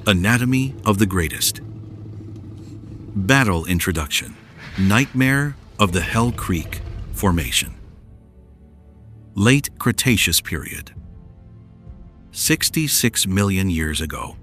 Anatomy of the greatest. Battle introduction. Nightmare of the Hell Creek Formation. Late Cretaceous period. 66 million years ago.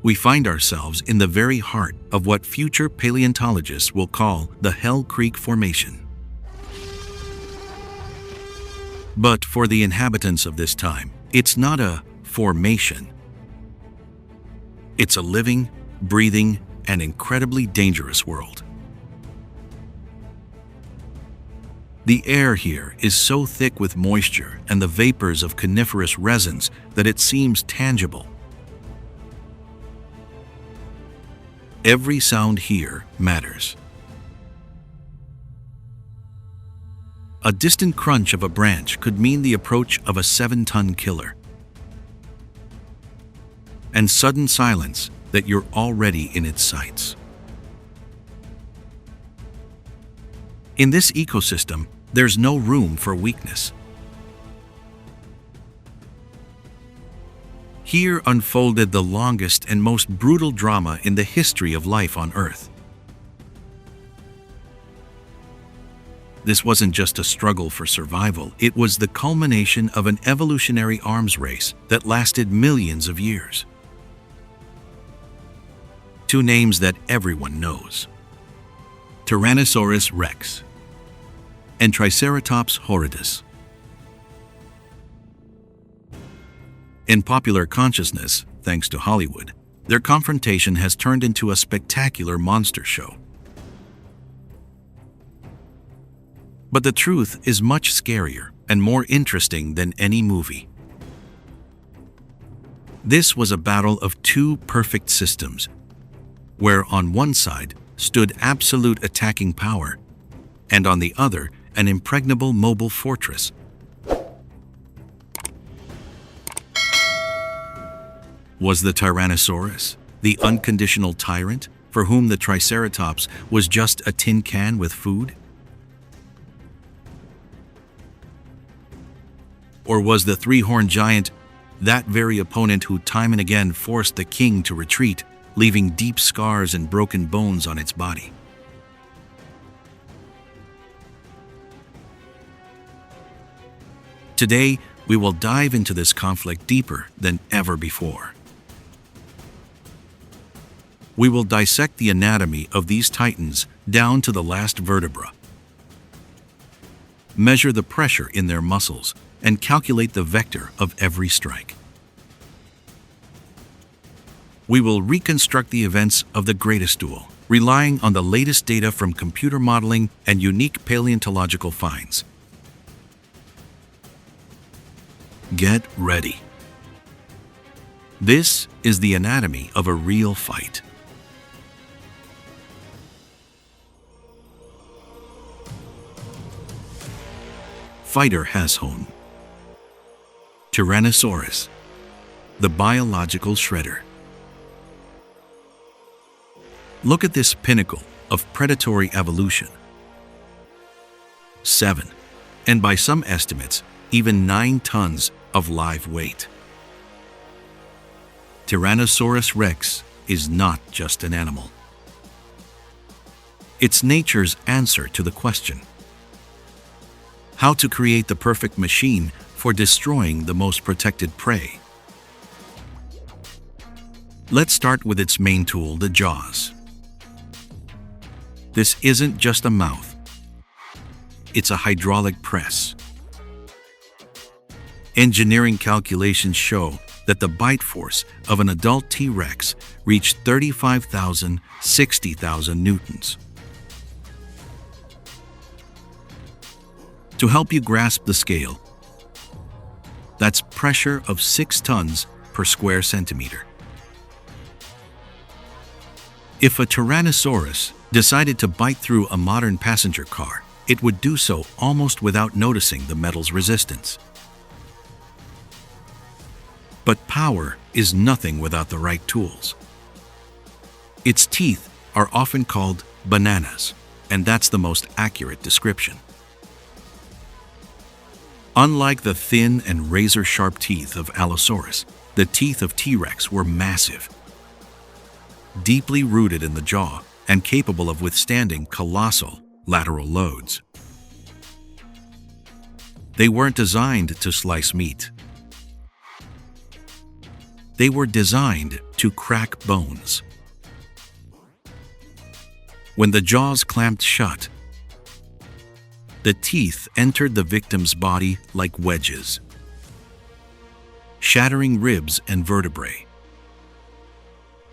We find ourselves in the very heart of what future paleontologists will call the Hell Creek Formation. But for the inhabitants of this time, it's not a formation. It's a living, breathing, and incredibly dangerous world. The air here is so thick with moisture and the vapors of coniferous resins that it seems tangible. Every sound here matters. A distant crunch of a branch could mean the approach of a 7-ton killer. And sudden silence that you're already in its sights. In this ecosystem, there's no room for weakness. Here unfolded the longest and most brutal drama in the history of life on Earth. This wasn't just a struggle for survival, it was the culmination of an evolutionary arms race that lasted millions of years. Two names that everyone knows: Tyrannosaurus Rex and Triceratops horridus. In popular consciousness, thanks to Hollywood, their confrontation has turned into a spectacular monster show. But the truth is much scarier and more interesting than any movie. This was a battle of two perfect systems, where on one side stood absolute attacking power, and on the other, an impregnable mobile fortress. Was the Tyrannosaurus the unconditional tyrant for whom the Triceratops was just a tin can with food? Or was the three-horned giant that very opponent who time and again forced the king to retreat, leaving deep scars and broken bones on its body? Today, we will dive into this conflict deeper than ever before. We will dissect the anatomy of these titans down to the last vertebra, measure the pressure in their muscles, and calculate the vector of every strike. We will reconstruct the events of the greatest duel, relying on the latest data from computer modeling and unique paleontological finds. Get ready. This is the anatomy of a real fight. Fighter Hashone. Tyrannosaurus, the biological shredder. Look at this pinnacle of predatory evolution. 7, and by some estimates, even 9 tons of live weight. Tyrannosaurus Rex is not just an animal. It's nature's answer to the question: how to create the perfect machine for destroying the most protected prey. Let's start with its main tool, the jaws. This isn't just a mouth. It's a hydraulic press. Engineering calculations show that the bite force of an adult T-Rex reached 35,000, 60,000 newtons. To help you grasp the scale, that's pressure of 6 tons per square centimeter. If a Tyrannosaurus decided to bite through a modern passenger car, it would do so almost without noticing the metal's resistance. But power is nothing without the right tools. Its teeth are often called bananas, and that's the most accurate description. Unlike the thin and razor-sharp teeth of Allosaurus, the teeth of T-Rex were massive, deeply rooted in the jaw and capable of withstanding colossal lateral loads. They weren't designed to slice meat. They were designed to crack bones. When the jaws clamped shut, the teeth entered the victim's body like wedges, shattering ribs and vertebrae,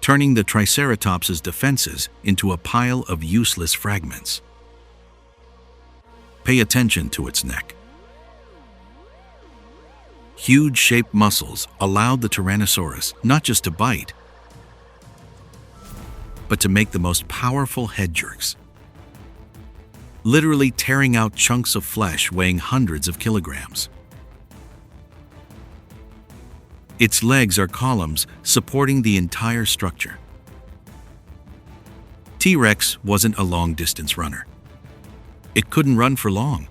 turning the Triceratops's defenses into a pile of useless fragments. Pay attention to its neck. Huge shaped muscles allowed the Tyrannosaurus not just to bite, but to make the most powerful head jerks, literally tearing out chunks of flesh weighing hundreds of kilograms. Its legs are columns supporting the entire structure. T-Rex wasn't a long-distance runner. It couldn't run for long.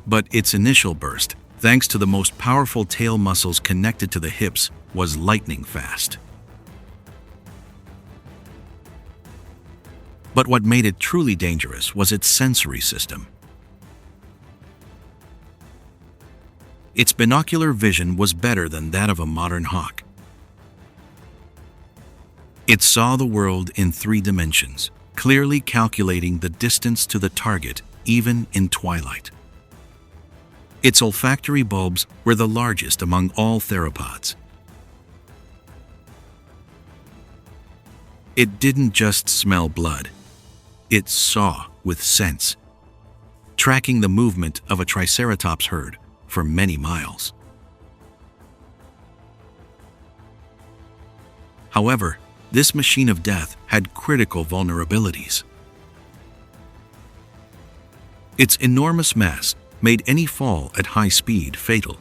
But its initial burst, thanks to the most powerful tail muscles connected to the hips, was lightning fast. But what made it truly dangerous was its sensory system. Its binocular vision was better than that of a modern hawk. It saw the world in 3 dimensions, clearly calculating the distance to the target even in twilight. Its olfactory bulbs were the largest among all theropods. It didn't just smell blood. It saw with sense, tracking the movement of a Triceratops herd for many miles. However, this machine of death had critical vulnerabilities. Its enormous mass made any fall at high speed fatal.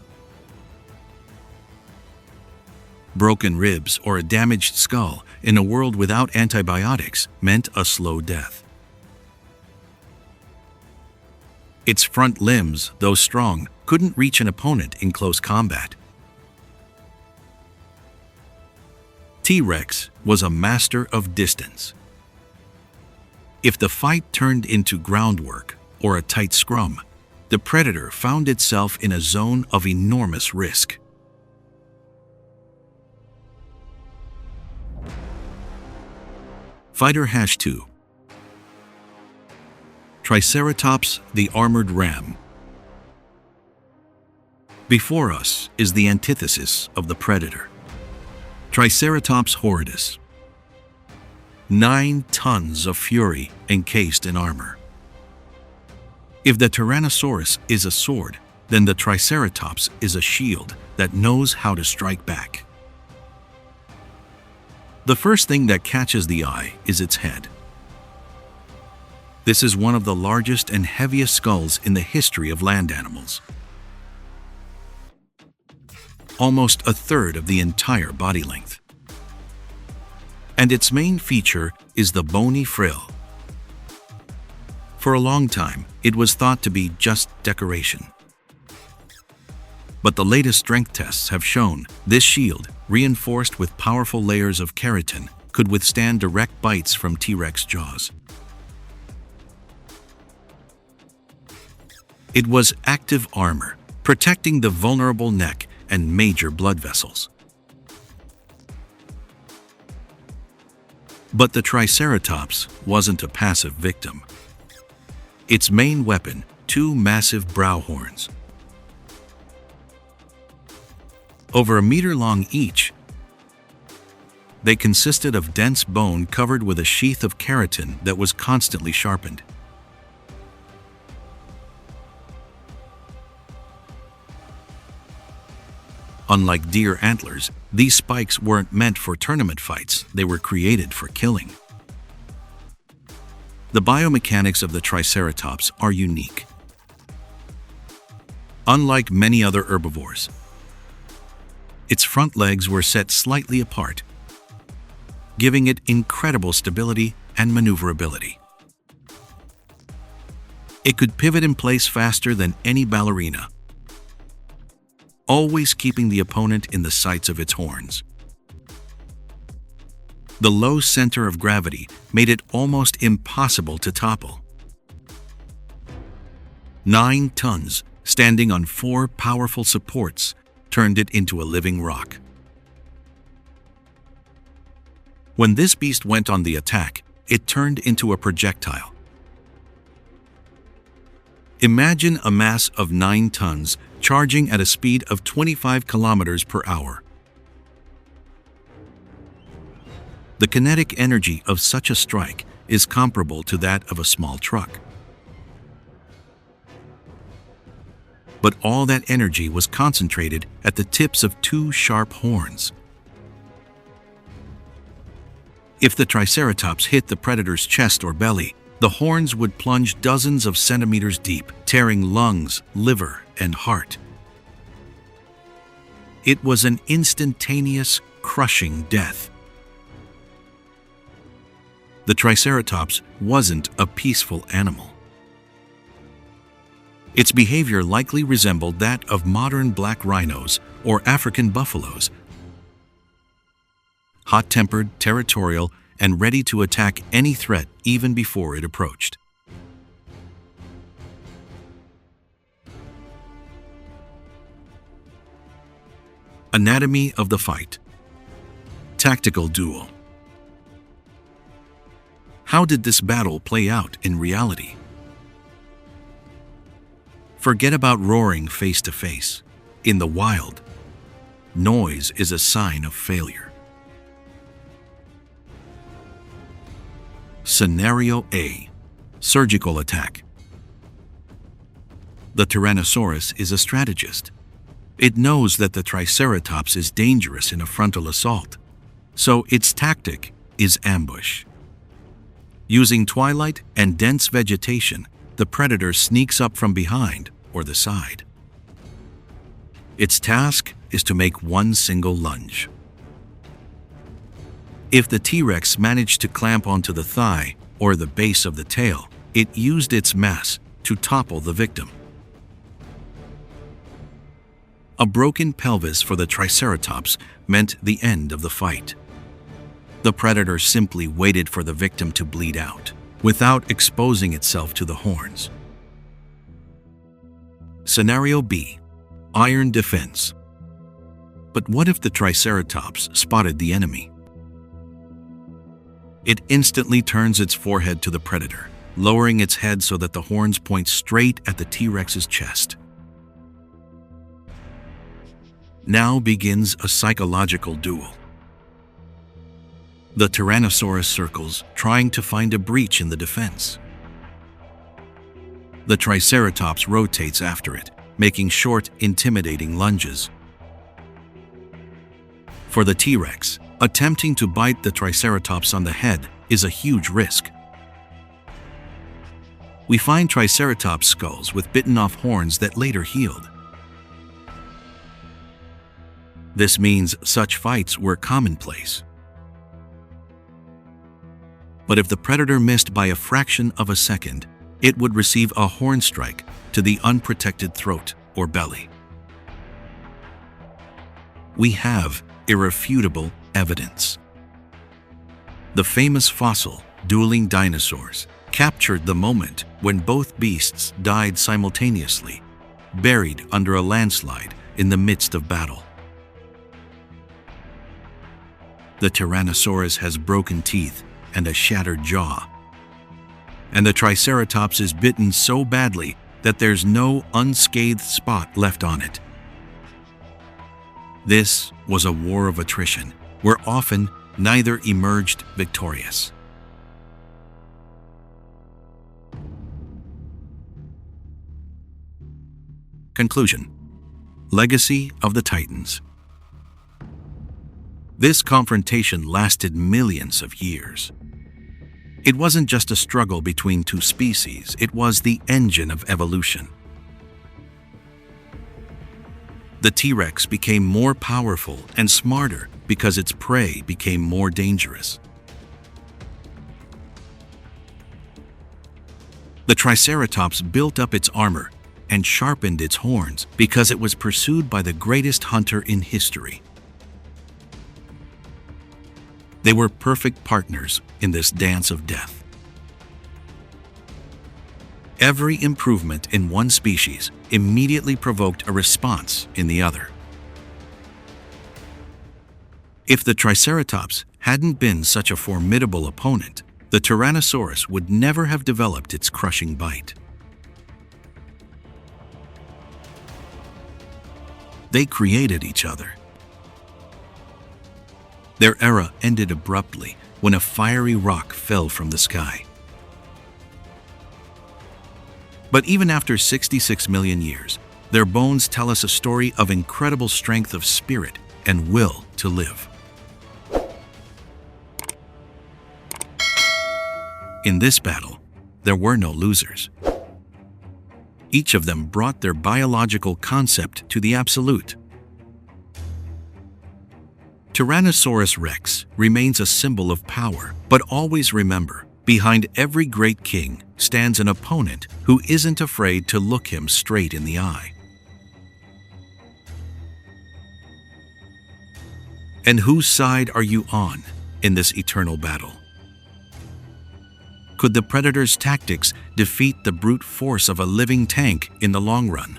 Broken ribs or a damaged skull in a world without antibiotics meant a slow death. Its front limbs, though strong, couldn't reach an opponent in close combat. T-Rex was a master of distance. If the fight turned into groundwork or a tight scrum, the predator found itself in a zone of enormous risk. Fighter #2. Triceratops the armored ram. Before us is the antithesis of the predator. Triceratops horridus. 9 tons of fury encased in armor. If the Tyrannosaurus is a sword, then the Triceratops is a shield that knows how to strike back. The first thing that catches the eye is its head. This is one of the largest and heaviest skulls in the history of land animals. Almost a third of the entire body length. And its main feature is the bony frill. For a long time, it was thought to be just decoration. But the latest strength tests have shown this shield, reinforced with powerful layers of keratin, could withstand direct bites from T-Rex jaws. It was active armor, protecting the vulnerable neck and major blood vessels. But the Triceratops wasn't a passive victim. Its main weapon, 2 massive brow horns. Over a meter long each, they consisted of dense bone covered with a sheath of keratin that was constantly sharpened. Unlike deer antlers, these spikes weren't meant for tournament fights, they were created for killing. The biomechanics of the Triceratops are unique. Unlike many other herbivores, its front legs were set slightly apart, giving it incredible stability and maneuverability. It could pivot in place faster than any ballerina, always keeping the opponent in the sights of its horns. The low center of gravity made it almost impossible to topple. 9 tons, standing on 4 powerful supports, turned it into a living rock. When this beast went on the attack, it turned into a projectile. Imagine a mass of 9 tons charging at a speed of 25 kilometers per hour. The kinetic energy of such a strike is comparable to that of a small truck. But all that energy was concentrated at the tips of 2 sharp horns. If the Triceratops hit the predator's chest or belly, the horns would plunge dozens of centimeters deep, tearing lungs, liver, and heart. It was an instantaneous, crushing death. The Triceratops wasn't a peaceful animal. Its behavior likely resembled that of modern black rhinos or African buffaloes, hot-tempered, territorial, and ready to attack any threat even before it approached. Anatomy of the fight. Tactical duel. How did this battle play out in reality? Forget about roaring face to face. In the wild, noise is a sign of failure. Scenario A. Surgical attack. The Tyrannosaurus is a strategist. It knows that the Triceratops is dangerous in a frontal assault, so its tactic is ambush. Using twilight and dense vegetation, the predator sneaks up from behind or the side. Its task is to make one single lunge. If the T-Rex managed to clamp onto the thigh or the base of the tail, it used its mass to topple the victim. A broken pelvis for the Triceratops meant the end of the fight. The predator simply waited for the victim to bleed out, without exposing itself to the horns. Scenario B. Iron defense. But what if the Triceratops spotted the enemy? It instantly turns its forehead to the predator, lowering its head so that the horns point straight at the T-Rex's chest. Now begins a psychological duel. The Tyrannosaurus circles, trying to find a breach in the defense. The Triceratops rotates after it, making short, intimidating lunges. For the T-Rex, attempting to bite the Triceratops on the head is a huge risk. We find Triceratops skulls with bitten-off horns that later healed. This means such fights were commonplace. But if the predator missed by a fraction of a second, it would receive a horn strike to the unprotected throat or belly. We have irrefutable evidence. The famous fossil, Dueling Dinosaurs, captured the moment when both beasts died simultaneously, buried under a landslide in the midst of battle. The Tyrannosaurus has broken teeth and a shattered jaw, and the Triceratops is bitten so badly that there's no unscathed spot left on it. This was a war of attrition, where often neither emerged victorious. Conclusion. Legacy of the Titans. This confrontation lasted millions of years. It wasn't just a struggle between two species, it was the engine of evolution. The T-Rex became more powerful and smarter because its prey became more dangerous. The Triceratops built up its armor and sharpened its horns because it was pursued by the greatest hunter in history. They were perfect partners in this dance of death. Every improvement in one species immediately provoked a response in the other. If the Triceratops hadn't been such a formidable opponent, the Tyrannosaurus would never have developed its crushing bite. They created each other. Their era ended abruptly when a fiery rock fell from the sky. But even after 66 million years, their bones tell us a story of incredible strength of spirit and will to live. In this battle, there were no losers. Each of them brought their biological concept to the absolute. Tyrannosaurus Rex remains a symbol of power, but always remember, behind every great king stands an opponent who isn't afraid to look him straight in the eye. And whose side are you on in this eternal battle? Could the predator's tactics defeat the brute force of a living tank in the long run?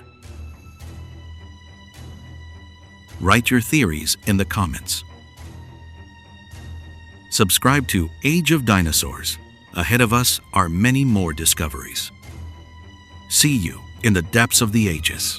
Write your theories in the comments. Subscribe to Age of Dinosaurs. Ahead of us are many more discoveries. See you in the depths of the ages.